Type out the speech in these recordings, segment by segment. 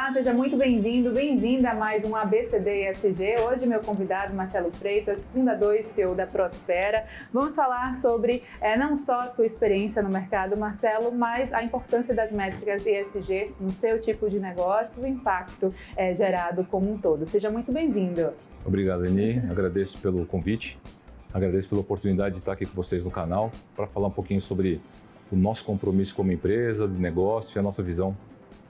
Olá, seja muito bem-vindo, bem-vinda a mais um ABCD ESG. Hoje meu convidado Marcelo Freitas, fundador e CEO da Prospera. Vamos falar sobre não só a sua experiência no mercado, Marcelo, mas a importância das métricas ESG no seu tipo de negócio, o impacto gerado como um todo. Seja muito bem-vindo. Obrigado, Eni. Agradeço pelo convite, agradeço pela oportunidade de estar aqui com vocês no canal para falar um pouquinho sobre o nosso compromisso como empresa, de negócio e a nossa visão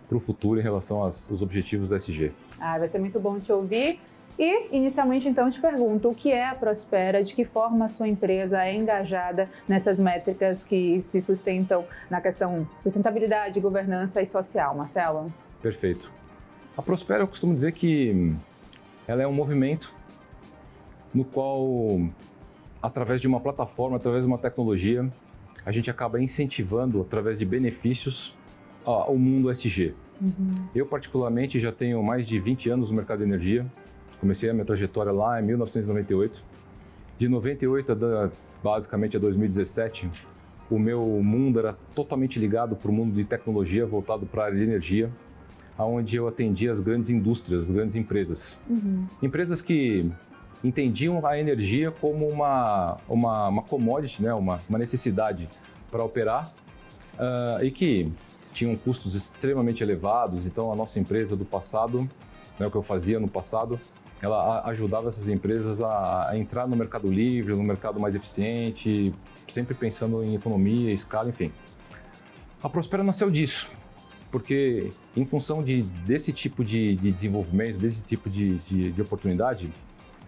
para o futuro em relação aos objetivos ESG. Vai ser muito bom te ouvir. E, inicialmente, então, te pergunto, o que é a Prospera, de que forma a sua empresa é engajada nessas métricas que se sustentam na questão sustentabilidade, governança e social, Marcelo? Perfeito. A Prospera, eu costumo dizer que ela é um movimento no qual, através de uma plataforma, através de uma tecnologia, a gente acaba incentivando, através de benefícios, o mundo ESG. Eu, particularmente, já tenho mais de 20 anos no mercado de energia. Comecei a minha trajetória lá em 1998. De 98 basicamente a 2017, o meu mundo era totalmente ligado para o mundo de tecnologia, voltado para a área de energia, onde eu atendia as grandes indústrias, as grandes empresas. Empresas que entendiam a energia como uma commodity, né? uma necessidade para operar e que tinham custos extremamente elevados. Então a nossa empresa do passado, né, o que eu fazia no passado, ela ajudava essas empresas a entrar no mercado livre, no mercado mais eficiente, sempre pensando em economia, escala, enfim. A Prospera nasceu disso, porque em função desse tipo de desenvolvimento, desse tipo de oportunidade,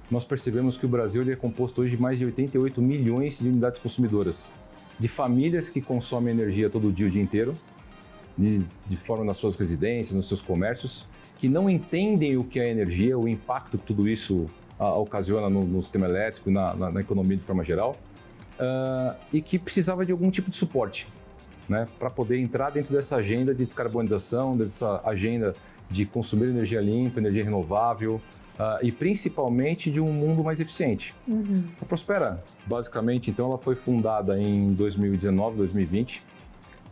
nós percebemos que o Brasil ele é composto hoje de mais de 88 milhões de unidades consumidoras, de famílias que consomem energia todo dia, o dia inteiro, de forma nas suas residências, nos seus comércios, que não entendem o que é energia, o impacto que tudo isso ocasiona no sistema elétrico e na economia de forma geral, e que precisava de algum tipo de suporte, né, para poder entrar dentro dessa agenda de descarbonização, dessa agenda de consumir energia limpa, energia renovável, e principalmente de um mundo mais eficiente. A Prospera, basicamente, então, ela foi fundada em 2019, 2020.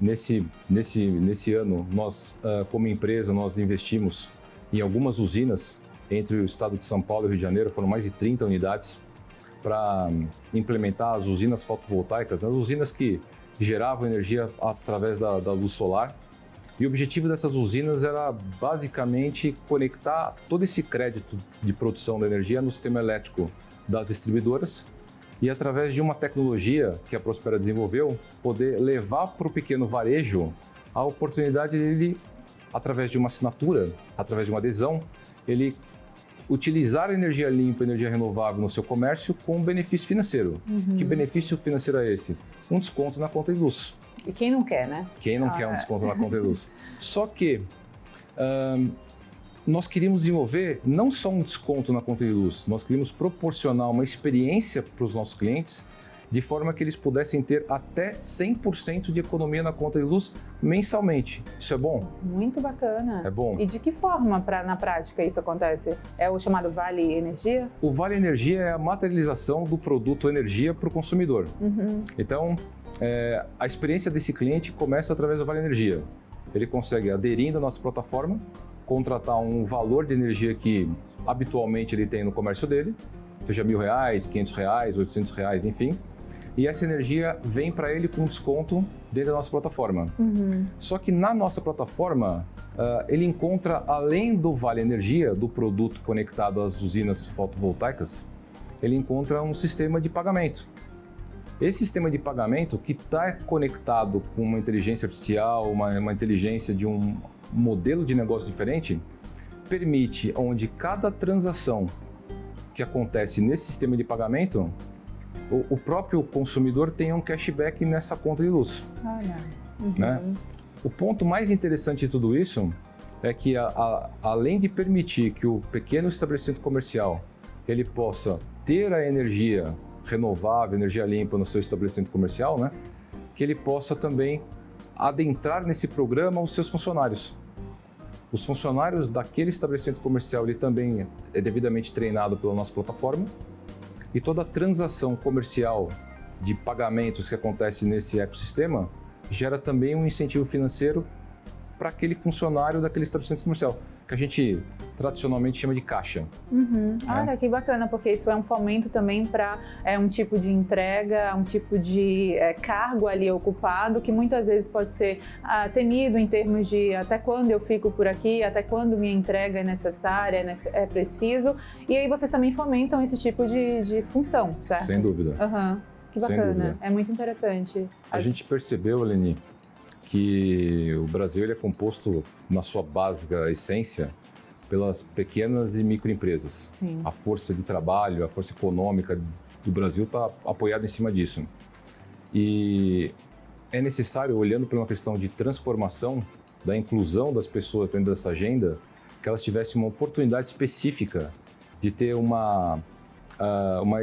Nesse ano, nós, como empresa, nós investimos em algumas usinas entre o estado de São Paulo e o Rio de Janeiro, foram mais de 30 unidades para implementar as usinas fotovoltaicas, as usinas que geravam energia através da luz solar. E o objetivo dessas usinas era basicamente conectar todo esse crédito de produção da energia no sistema elétrico das distribuidoras e, através de uma tecnologia que a Prospera desenvolveu, poder levar para o pequeno varejo a oportunidade dele, através de uma assinatura, através de uma adesão, ele utilizar energia limpa, energia renovável no seu comércio com benefício financeiro. Que benefício financeiro é esse? Um desconto na conta de luz. E quem não quer, né? Quem não quer um desconto na conta de luz? Só que nós queríamos desenvolver não só um desconto na conta de luz, nós queríamos proporcionar uma experiência para os nossos clientes de forma que eles pudessem ter até 100% de economia na conta de luz mensalmente. Isso é bom? Muito bacana. É bom. E de que forma, na prática, isso acontece? É o chamado Vale Energia? O Vale Energia é a materialização do produto energia para o consumidor. Então, a experiência desse cliente começa através do Vale Energia. Ele consegue, aderindo à nossa plataforma, contratar um valor de energia que habitualmente ele tem no comércio dele, seja R$1.000, R$500, R$800, enfim. E essa energia vem para ele com desconto dentro da nossa plataforma. Só que na nossa plataforma, ele encontra, além do Vale Energia, do produto conectado às usinas fotovoltaicas, ele encontra um sistema de pagamento. Esse sistema de pagamento, que está conectado com uma inteligência artificial, uma inteligência de um modelo de negócio diferente, permite onde cada transação que acontece nesse sistema de pagamento, o próprio consumidor tenha um cashback nessa conta de luz. Né? O ponto mais interessante de tudo isso é que, além de permitir que o pequeno estabelecimento comercial ele possa ter a energia renovável, energia limpa no seu estabelecimento comercial, né, que ele possa também adentrar nesse programa os seus funcionários. Os funcionários daquele estabelecimento comercial ele também é devidamente treinado pela nossa plataforma e toda a transação comercial de pagamentos que acontece nesse ecossistema gera também um incentivo financeiro para aquele funcionário daquele estabelecimento comercial, que a gente tradicionalmente chama de caixa. Olha, que bacana, porque isso é um fomento também para um tipo de entrega, um tipo de cargo ali ocupado, que muitas vezes pode ser temido em termos de até quando eu fico por aqui, até quando minha entrega é necessária, é preciso. E aí vocês também fomentam esse tipo de função, certo? Sem dúvida. Que bacana, é muito interessante. A gente percebeu, Eleni, que o Brasil ele é composto, na sua básica essência, pelas pequenas e microempresas. Sim. A força de trabalho, a força econômica do Brasil está apoiada em cima disso. E é necessário, olhando para uma questão de transformação, da inclusão das pessoas dentro dessa agenda, que elas tivessem uma oportunidade específica de ter uma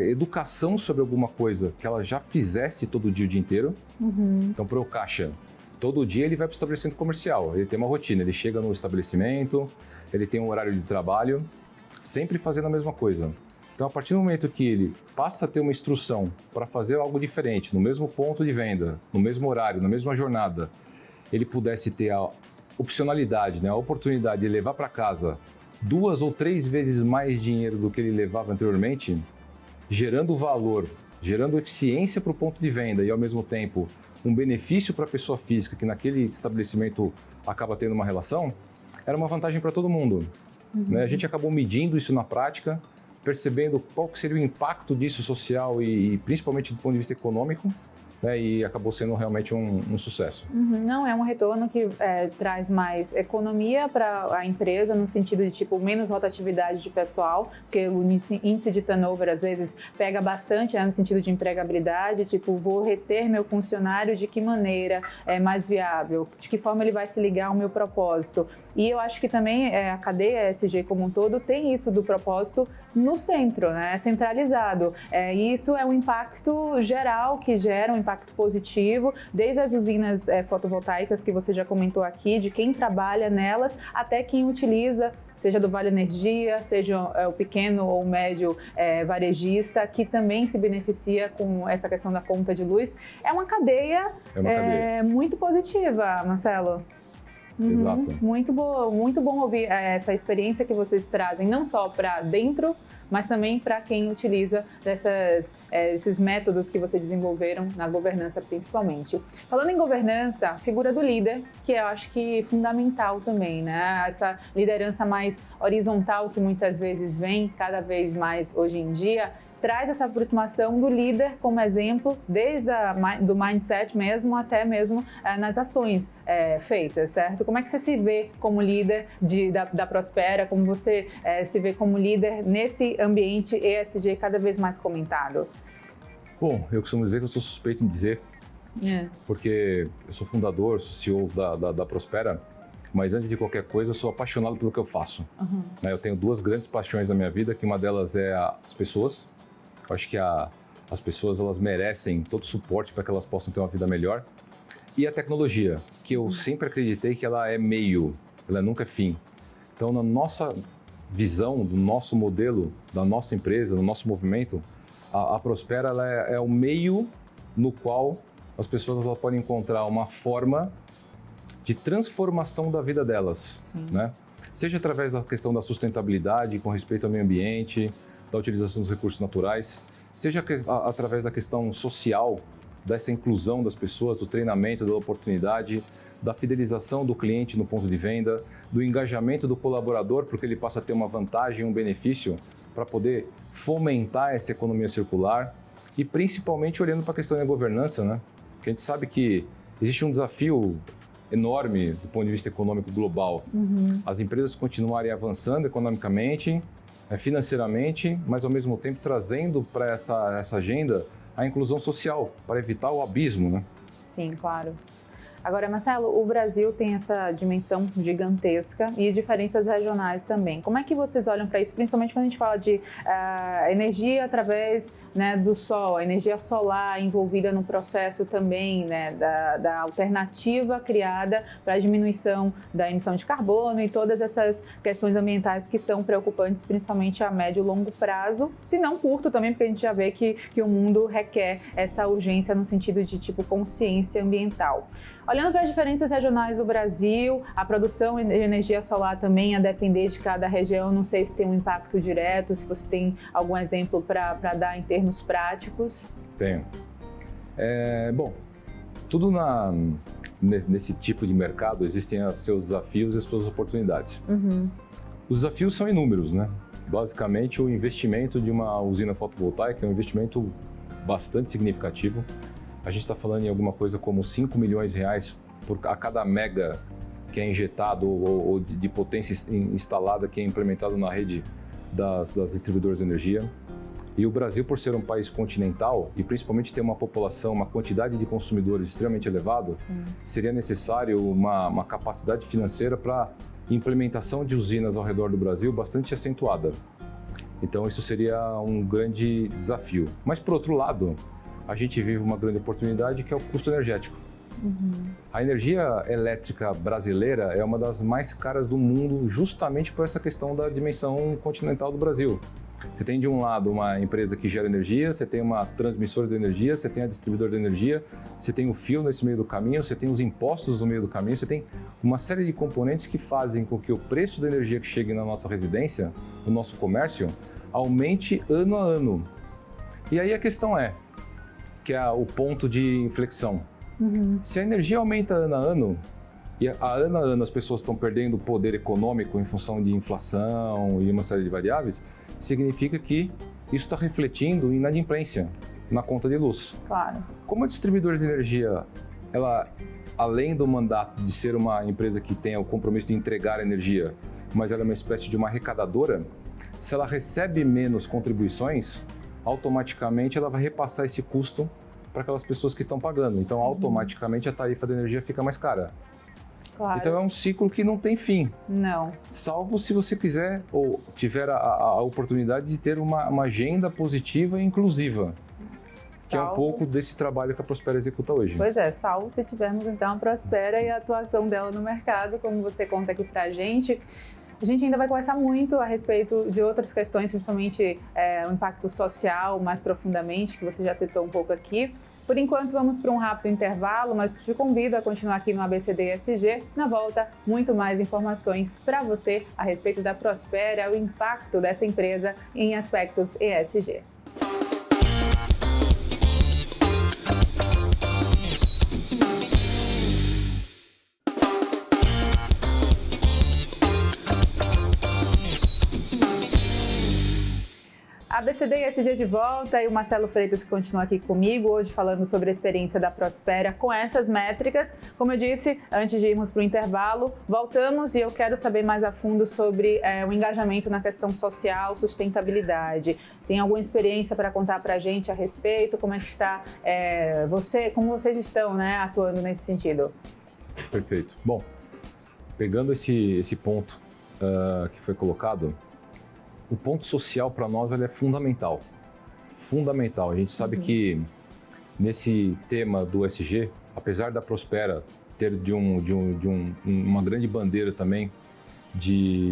educação sobre alguma coisa que ela já fizesse todo dia, o dia inteiro. Então, para o caixa, todo dia ele vai para o estabelecimento comercial, ele tem uma rotina, ele chega no estabelecimento, ele tem um horário de trabalho, sempre fazendo a mesma coisa. Então, a partir do momento que ele passa a ter uma instrução para fazer algo diferente, no mesmo ponto de venda, no mesmo horário, na mesma jornada, ele pudesse ter a opcionalidade, né, a oportunidade de levar para casa 2 ou 3 vezes mais dinheiro do que ele levava anteriormente, gerando valor, gerando eficiência para o ponto de venda e, ao mesmo tempo, um benefício para a pessoa física que naquele estabelecimento acaba tendo uma relação, era uma vantagem para todo mundo. Né? A gente acabou medindo isso na prática, percebendo qual que seria o impacto disso social e principalmente do ponto de vista econômico, né, e acabou sendo realmente um sucesso. Não, é um retorno que traz mais economia para a empresa, no sentido de tipo menos rotatividade de pessoal, porque o índice de turnover às vezes pega bastante, no sentido de empregabilidade, tipo, vou reter meu funcionário de que maneira é mais viável, de que forma ele vai se ligar ao meu propósito. E eu acho que também a cadeia ESG como um todo tem isso do propósito no centro, né, centralizado. E isso é um impacto geral que gera um impacto positivo, desde as usinas fotovoltaicas que você já comentou aqui, de quem trabalha nelas, até quem utiliza, seja do Vale Energia, seja o pequeno ou médio varejista, que também se beneficia com essa questão da conta de luz. É uma cadeia, muito positiva, Marcelo. Exato. Muito bom ouvir essa experiência que vocês trazem, não só para dentro, mas também para quem utiliza esses métodos que vocês desenvolveram na governança principalmente. Falando em governança, a figura do líder, que eu acho que é fundamental também, né? Essa liderança mais horizontal que muitas vezes vem cada vez mais hoje em dia, traz essa aproximação do líder como exemplo, desde do mindset mesmo até mesmo nas ações feitas, certo? Como é que você se vê como líder da Prospera, como você se vê como líder nesse ambiente ESG cada vez mais comentado? Bom, eu costumo dizer que eu sou suspeito em dizer, porque eu sou fundador, sou CEO da Prospera, mas antes de qualquer coisa eu sou apaixonado pelo que eu faço. Eu tenho 2 grandes paixões na minha vida, que uma delas é as pessoas. Eu acho que as pessoas elas merecem todo o suporte para que elas possam ter uma vida melhor. E a tecnologia, que eu sempre acreditei que ela é meio, ela nunca é fim. Então, na nossa visão, do nosso modelo, da nossa empresa, no nosso movimento, a Prospera ela é o meio no qual as pessoas elas podem encontrar uma forma de transformação da vida delas, né? Seja através da questão da sustentabilidade, com respeito ao meio ambiente, da utilização dos recursos naturais, seja através da questão social, dessa inclusão das pessoas, do treinamento, da oportunidade, da fidelização do cliente no ponto de venda, do engajamento do colaborador, porque ele passa a ter uma vantagem, um benefício para poder fomentar essa economia circular e principalmente olhando para a questão da governança, né? Porque a gente sabe que existe um desafio enorme do ponto de vista econômico global. As empresas continuarem avançando economicamente, financeiramente, mas ao mesmo tempo trazendo para essa agenda a inclusão social, para evitar o abismo, né? Sim, claro. Agora, Marcelo, o Brasil tem essa dimensão gigantesca e diferenças regionais também. Como é que vocês olham para isso, principalmente quando a gente fala de energia através, né, do sol, a energia solar envolvida no processo também, né, da alternativa criada para a diminuição da emissão de carbono e todas essas questões ambientais que são preocupantes, principalmente a médio e longo prazo, se não curto também, porque a gente já vê que o mundo requer essa urgência no sentido de tipo consciência ambiental. Olhando para as diferenças regionais do Brasil, a produção de energia solar também a depender de cada região, não sei se tem um impacto direto, se você tem algum exemplo para dar em termos práticos. Tenho. Bom, tudo nesse tipo de mercado existem os seus desafios e as suas oportunidades. Os desafios são inúmeros, né? Basicamente, o investimento de uma usina fotovoltaica é um investimento bastante significativo. A gente está falando em alguma coisa como 5 milhões de reais a cada mega que é injetado ou de potência instalada que é implementado na rede das distribuidoras de energia. E o Brasil, por ser um país continental e principalmente ter uma população, uma quantidade de consumidores extremamente elevada, seria necessário uma capacidade financeira para implementação de usinas ao redor do Brasil bastante acentuada. Então isso seria um grande desafio. Mas por outro lado, a gente vive uma grande oportunidade que é o custo energético. A energia elétrica brasileira é uma das mais caras do mundo justamente por essa questão da dimensão continental do Brasil. Você tem de um lado uma empresa que gera energia, você tem uma transmissora de energia, você tem a distribuidora de energia, você tem o fio nesse meio do caminho, você tem os impostos no meio do caminho, você tem uma série de componentes que fazem com que o preço da energia que chegue na nossa residência, no nosso comércio, aumente ano a ano. E aí a questão que é o ponto de inflexão. Se a energia aumenta ano a ano, e a ano as pessoas estão perdendo poder econômico em função de inflação e uma série de variáveis, significa que isso está refletindo em inadimplência na conta de luz. Claro. Como a distribuidora de energia, ela, além do mandato de ser uma empresa que tenha o compromisso de entregar energia, mas ela é uma espécie de uma arrecadadora, se ela recebe menos contribuições, automaticamente ela vai repassar esse custo para aquelas pessoas que estão pagando. Então, automaticamente a tarifa da energia fica mais cara. Claro. Então é um ciclo que não tem fim. Não. Salvo se você quiser ou tiver a oportunidade de ter uma agenda positiva e inclusiva. Que é um pouco desse trabalho que a Prospera executa hoje. Pois é, salvo se tivermos então a Prospera e a atuação dela no mercado, como você conta aqui pra gente. A gente ainda vai conversar muito a respeito de outras questões, principalmente o impacto social mais profundamente, que você já citou um pouco aqui. Por enquanto, vamos para um rápido intervalo, mas te convido a continuar aqui no ABCD ESG. Na volta, muito mais informações para você a respeito da Prospera, o impacto dessa empresa em aspectos ESG. ABCD ESG de volta e o Marcelo Freitas que continua aqui comigo, hoje falando sobre a experiência da Prospera com essas métricas. Como eu disse, antes de irmos para o intervalo, voltamos e eu quero saber mais a fundo sobre o engajamento na questão social, sustentabilidade. Tem alguma experiência para contar para a gente a respeito? Como é que está como vocês estão, né, atuando nesse sentido? Perfeito. Bom, pegando esse ponto que foi colocado, o ponto social para nós ele é fundamental. Fundamental. A gente sabe que nesse tema do ESG, apesar da Prospera ter uma grande bandeira também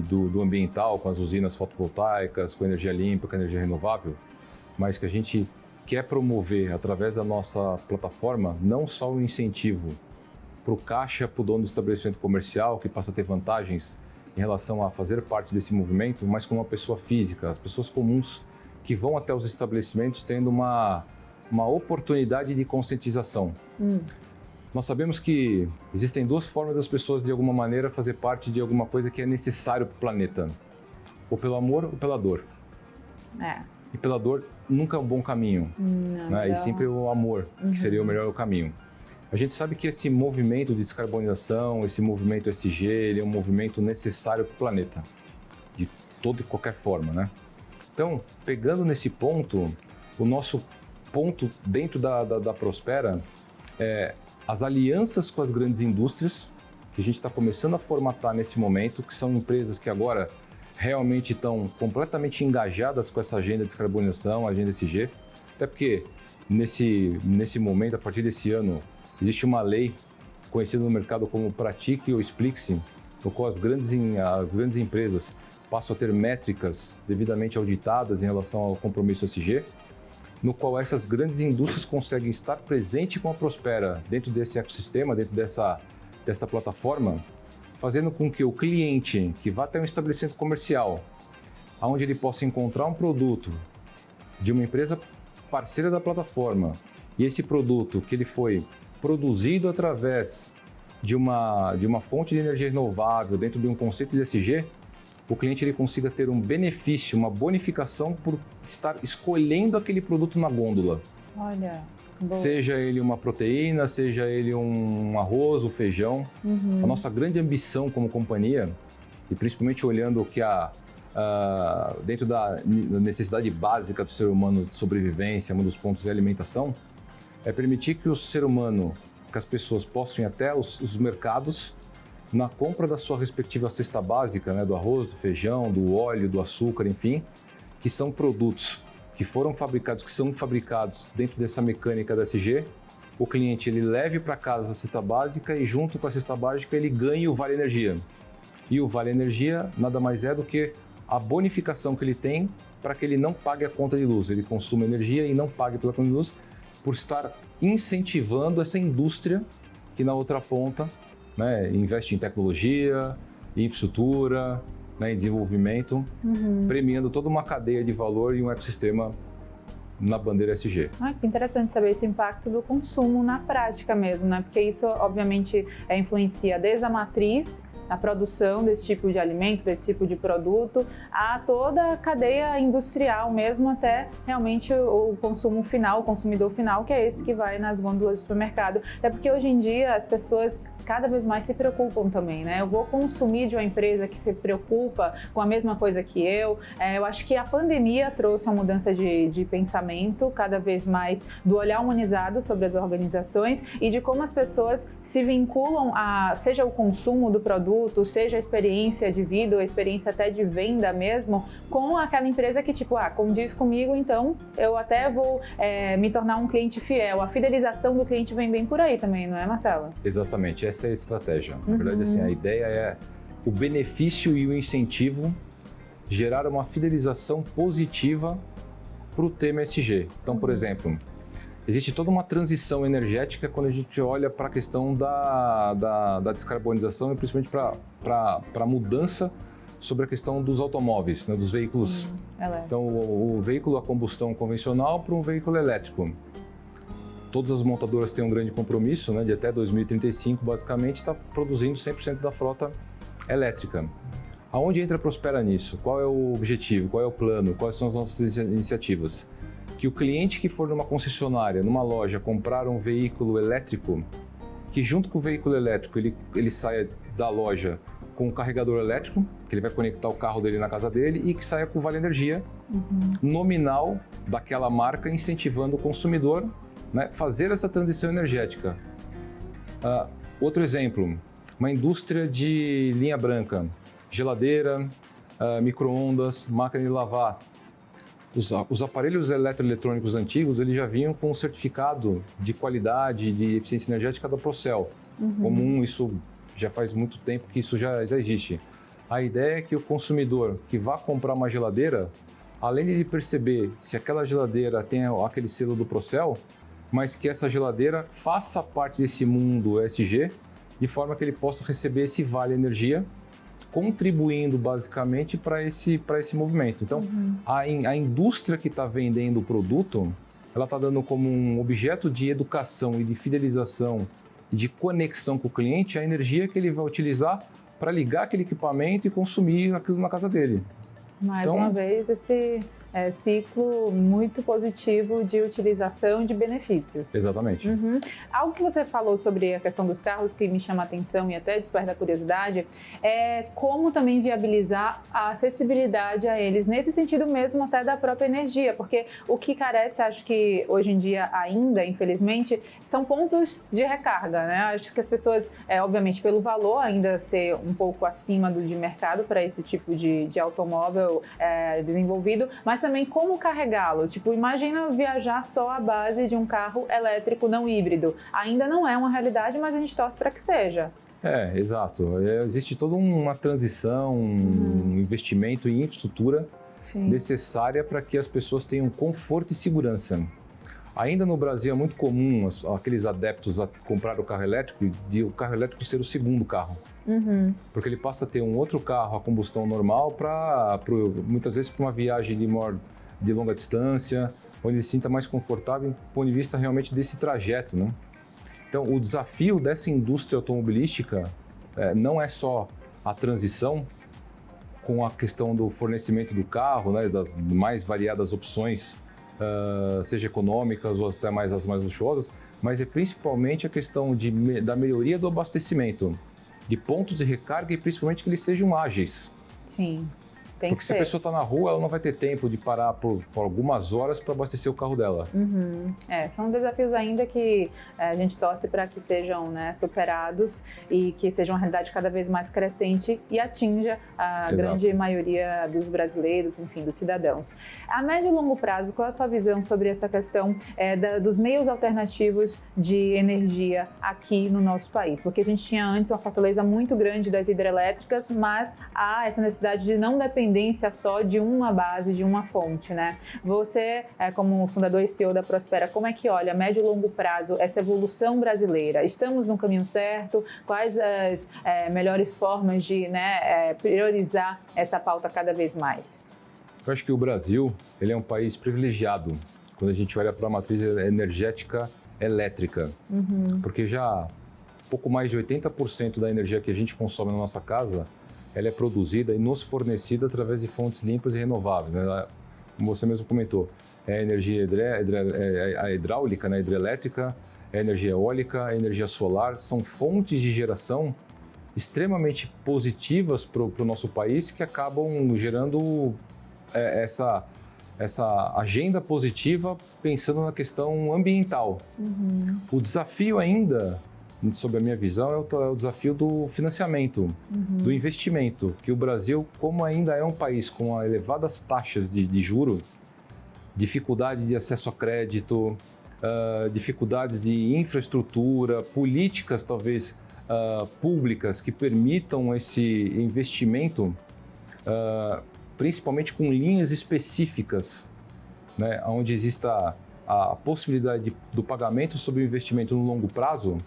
do ambiental, com as usinas fotovoltaicas, com energia limpa, com energia renovável, mas que a gente quer promover através da nossa plataforma não só o incentivo para o caixa, para o dono do estabelecimento comercial, que passa a ter vantagens em relação a fazer parte desse movimento, mas como uma pessoa física, as pessoas comuns que vão até os estabelecimentos tendo uma oportunidade de conscientização. Nós sabemos que existem duas formas das pessoas, de alguma maneira, fazer parte de alguma coisa que é necessário para o planeta. Ou pelo amor ou pela dor. E pela dor nunca é um bom caminho, né? E sempre o amor, que seria o melhor caminho. A gente sabe que esse movimento de descarbonização, esse movimento ESG, ele é um movimento necessário para o planeta, de toda e qualquer forma, né? Então, pegando nesse ponto, o nosso ponto dentro da Prospera é as alianças com as grandes indústrias, que a gente está começando a formatar nesse momento, que são empresas que agora realmente estão completamente engajadas com essa agenda de descarbonização, agenda ESG, até porque nesse momento, a partir desse ano, existe uma lei conhecida no mercado como Pratique ou Explique-se, no qual as grandes empresas passam a ter métricas devidamente auditadas em relação ao compromisso ESG. no qual essas grandes indústrias conseguem estar presentes com a Prospera dentro desse ecossistema, dentro dessa plataforma, fazendo com que o cliente que vá até um estabelecimento comercial, onde ele possa encontrar um produto de uma empresa parceira da plataforma, e esse produto que ele foi produzido através de uma fonte de energia renovável dentro de um conceito de ESG, o cliente ele consiga ter um benefício, uma bonificação por estar escolhendo aquele produto na gôndola. Olha, boa. Seja ele uma proteína, seja ele um arroz, um feijão. A nossa grande ambição como companhia, e principalmente olhando o que dentro da necessidade básica do ser humano de sobrevivência, um dos pontos é a alimentação, é permitir que o ser humano, que as pessoas possam ir até os mercados na compra da sua respectiva cesta básica, né, do arroz, do feijão, do óleo, do açúcar, enfim, que são produtos que foram fabricados, que são fabricados dentro dessa mecânica da ESG, o cliente ele leve para casa a cesta básica e junto com a cesta básica ele ganhe o Vale Energia. E o Vale Energia nada mais é do que a bonificação que ele tem para que ele não pague a conta de luz, ele consuma energia e não pague pela conta de luz, por estar incentivando essa indústria que na outra ponta, né, investe em tecnologia, em infraestrutura, né, em desenvolvimento, premiando toda uma cadeia de valor e um ecossistema na bandeira ESG. Que interessante saber esse impacto do consumo na prática mesmo, né? Porque isso obviamente influencia desde a matriz, a produção desse tipo de alimento, desse tipo de produto, a toda a cadeia industrial mesmo, até realmente o consumo final, o consumidor final, que é esse que vai nas gôndolas do supermercado. É porque hoje em dia as pessoas cada vez mais se preocupam também, né? Eu vou consumir de uma empresa que se preocupa com a mesma coisa que eu. Eu acho que a pandemia trouxe uma mudança de pensamento, cada vez mais do olhar humanizado sobre as organizações e de como as pessoas se vinculam a, seja o consumo do produto, seja a experiência de vida, ou a experiência até de venda mesmo, com aquela empresa que tipo, condiz comigo, então eu até vou me tornar um cliente fiel. A fidelização do cliente vem bem por aí também, não é, Marcelo? Exatamente. Essa é a estratégia. Na verdade, assim, a ideia é o benefício e o incentivo gerar uma fidelização positiva para o tema ESG. Então, por exemplo, existe toda uma transição energética quando a gente olha para a questão da descarbonização e principalmente para a mudança sobre a questão dos automóveis, né, dos veículos. Então, o veículo a combustão convencional para um veículo elétrico. Todas as montadoras têm um grande compromisso, né, de até 2035, basicamente, estar produzindo 100% da frota elétrica. Aonde entra a Prospera nisso? Qual é o objetivo? Qual é o plano? Quais são as nossas iniciativas? Que o cliente que for numa concessionária, numa loja, comprar um veículo elétrico, que junto com o veículo elétrico ele saia da loja com um carregador elétrico, que ele vai conectar o carro dele na casa dele e que saia com o Vale Energia nominal daquela marca, incentivando o consumidor, né, fazer essa transição energética. Outro exemplo, uma indústria de linha branca, geladeira, micro-ondas, máquina de lavar. Os aparelhos eletroeletrônicos antigos eles já vinham com um certificado de qualidade, de eficiência energética da Procel. Comum, isso já faz muito tempo que isso já existe. A ideia é que o consumidor que vá comprar uma geladeira, além de perceber se aquela geladeira tem aquele selo do Procel, mas que essa geladeira faça parte desse mundo ESG, de forma que ele possa receber esse Vale Energia, contribuindo basicamente para esse movimento. Então, a indústria que está vendendo o produto, ela está dando como um objeto de educação e de fidelização, de conexão com o cliente, a energia que ele vai utilizar para ligar aquele equipamento e consumir aquilo na casa dele. Mais uma vez, esse ciclo muito positivo de utilização e de benefícios. Exatamente. Algo que você falou sobre a questão dos carros que me chama a atenção e até desperta a curiosidade é como também viabilizar a acessibilidade a eles, nesse sentido mesmo até da própria energia, porque o que carece, acho que hoje em dia ainda, infelizmente, são pontos de recarga, né? Acho que as pessoas, obviamente pelo valor ainda ser um pouco acima do de mercado para esse tipo de automóvel desenvolvido, mas também como carregá-lo. Tipo, imagina viajar só à base de um carro elétrico não híbrido. Ainda não é uma realidade, mas a gente torce para que seja. Exato. Existe toda uma transição, um investimento em infraestrutura necessária para que as pessoas tenham conforto e segurança. Ainda no Brasil é muito comum aqueles adeptos a comprar o carro elétrico e o carro elétrico ser o segundo carro. Porque ele passa a ter um outro carro a combustão normal muitas vezes para uma viagem de longa distância, onde ele se sinta mais confortável do ponto de vista realmente desse trajeto, né? Então, o desafio dessa indústria automobilística não é só a transição com a questão do fornecimento do carro, né, das mais variadas opções, seja econômicas ou até as mais luxuosas, mas é principalmente a questão da melhoria do abastecimento, de pontos de recarga e principalmente que eles sejam ágeis. Sim. Porque se a pessoa está na rua, ela não vai ter tempo de parar por algumas horas para abastecer o carro dela. São desafios ainda que a gente torce para que sejam, né, superados e que sejam uma realidade cada vez mais crescente e atinja a grande maioria dos brasileiros, enfim, dos cidadãos. A médio e longo prazo, qual é a sua visão sobre essa questão dos meios alternativos de energia aqui no nosso país? Porque a gente tinha antes uma fortaleza muito grande das hidrelétricas, mas há essa necessidade de não depender só de uma base, de uma fonte, né? Você, como fundador e CEO da Prospera, como é que olha a médio e longo prazo essa evolução brasileira? Estamos no caminho certo? Quais as melhores formas de priorizar essa pauta cada vez mais? Eu acho que o Brasil ele é um país privilegiado quando a gente olha para a matriz energética elétrica, porque já pouco mais de 80% da energia que a gente consome na nossa casa ela é produzida e nos fornecida através de fontes limpas e renováveis, né? Como você mesmo comentou, é a energia a hidráulica, né? Hidrelétrica, é a energia eólica, a energia solar, são fontes de geração extremamente positivas para o nosso país que acabam gerando essa agenda positiva pensando na questão ambiental. O desafio ainda, sob a minha visão, é o desafio do financiamento, do investimento, que o Brasil, como ainda é um país com elevadas taxas de juro, dificuldade de acesso a crédito, dificuldades de infraestrutura, políticas talvez públicas que permitam esse investimento, principalmente com linhas específicas, né, onde exista a possibilidade do pagamento sobre o investimento no longo prazo.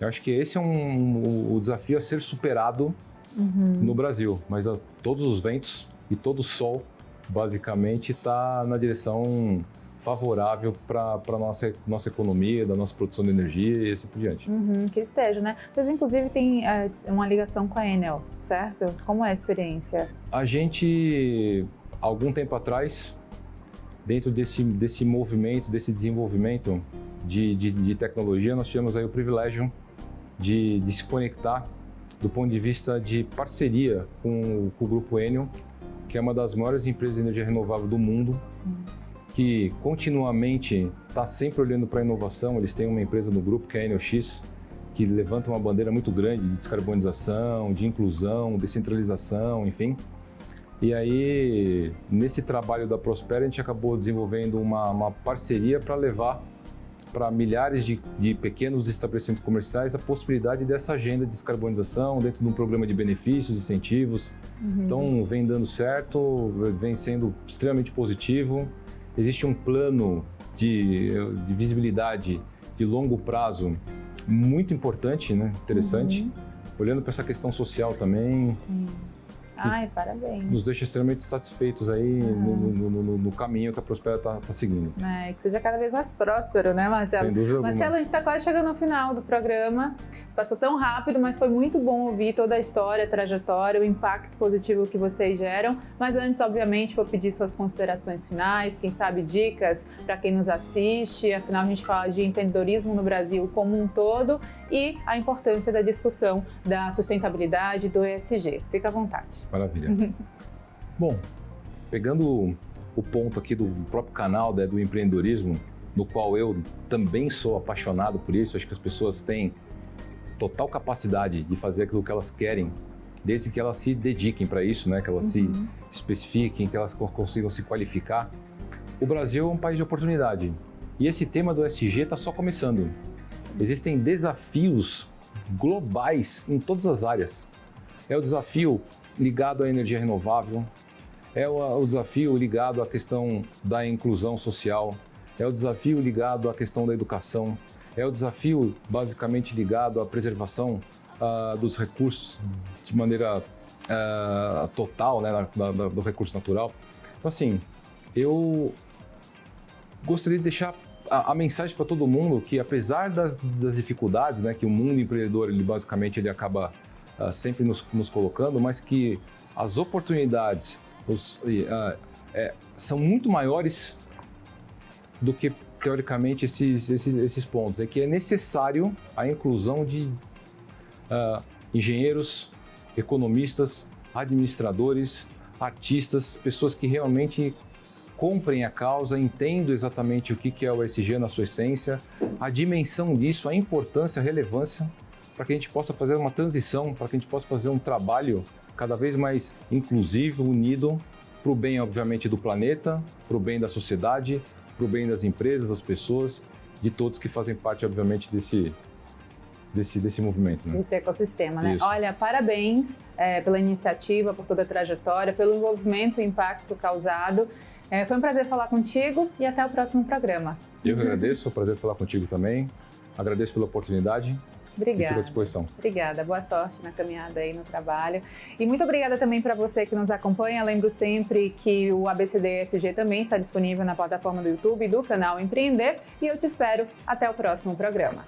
Eu acho que esse é o desafio a ser superado no Brasil, mas todos os ventos e todo o sol, basicamente, está na direção favorável para a nossa economia, da nossa produção de energia e assim por diante. Que esteja, né? Vocês, inclusive, têm uma ligação com a Enel, certo? Como é a experiência? A gente, algum tempo atrás, dentro desse movimento, desse desenvolvimento de tecnologia, nós tivemos aí o privilégio de se conectar do ponto de vista de parceria com o Grupo Enel, que é uma das maiores empresas de energia renovável do mundo, que continuamente está sempre olhando para a inovação. Eles têm uma empresa no grupo, que é a Enel X, que levanta uma bandeira muito grande de descarbonização, de inclusão, descentralização, enfim. E aí, nesse trabalho da Prospera, a gente acabou desenvolvendo uma parceria para levar para milhares de pequenos estabelecimentos comerciais a possibilidade dessa agenda de descarbonização dentro de um programa de benefícios, incentivos. Então, vem dando certo, vem sendo extremamente positivo. Existe um plano de visibilidade de longo prazo muito importante, né? Interessante, olhando para essa questão social também. Ai, parabéns. Nos deixa extremamente satisfeitos aí no caminho que a Prospera está seguindo. Que seja cada vez mais próspero, né, Marcelo? Sem dúvida alguma. Marcelo, a gente está quase chegando ao final do programa. Passou tão rápido, mas foi muito bom ouvir toda a história, a trajetória, o impacto positivo que vocês geram. Mas antes, obviamente, vou pedir suas considerações finais, quem sabe dicas para quem nos assiste. Afinal, a gente fala de empreendedorismo no Brasil como um todo e a importância da discussão da sustentabilidade do ESG. Fica à vontade. Maravilha. Bom, pegando o ponto aqui do próprio canal, né, do empreendedorismo, no qual eu também sou apaixonado por isso, acho que as pessoas têm total capacidade de fazer aquilo que elas querem, desde que elas se dediquem para isso, né, que elas se especifiquem, que elas consigam se qualificar. O Brasil é um país de oportunidade e esse tema do ESG está só começando. Existem desafios globais em todas as áreas. É o desafio ligado à energia renovável, é o desafio ligado à questão da inclusão social, é o desafio ligado à questão da educação, é o desafio basicamente ligado à preservação dos recursos de maneira total, né, do recurso natural. Então, assim, eu gostaria de deixar a mensagem para todo mundo que, apesar das dificuldades, né, que o mundo empreendedor ele acaba sempre nos colocando, mas que as oportunidades são muito maiores do que, teoricamente, esses pontos. É que é necessário a inclusão de engenheiros, economistas, administradores, artistas, pessoas que realmente comprem a causa, entendam exatamente o que é o ESG na sua essência, a dimensão disso, a importância, a relevância, para que a gente possa fazer uma transição, para que a gente possa fazer um trabalho cada vez mais inclusivo, unido, para o bem, obviamente, do planeta, para o bem da sociedade, para o bem das empresas, das pessoas, de todos que fazem parte, obviamente, desse movimento. Né? Desse ecossistema, né? Isso. Olha, parabéns pela iniciativa, por toda a trajetória, pelo envolvimento e impacto causado. Foi um prazer falar contigo e até o próximo programa. Eu que agradeço, é um prazer falar contigo também. Agradeço pela oportunidade. Obrigada. E fico à disposição. Obrigada. Boa sorte na caminhada aí no trabalho. E muito obrigada também para você que nos acompanha. Lembro sempre que o ABCD ESG também está disponível na plataforma do YouTube do canal Empreender. E eu te espero até o próximo programa.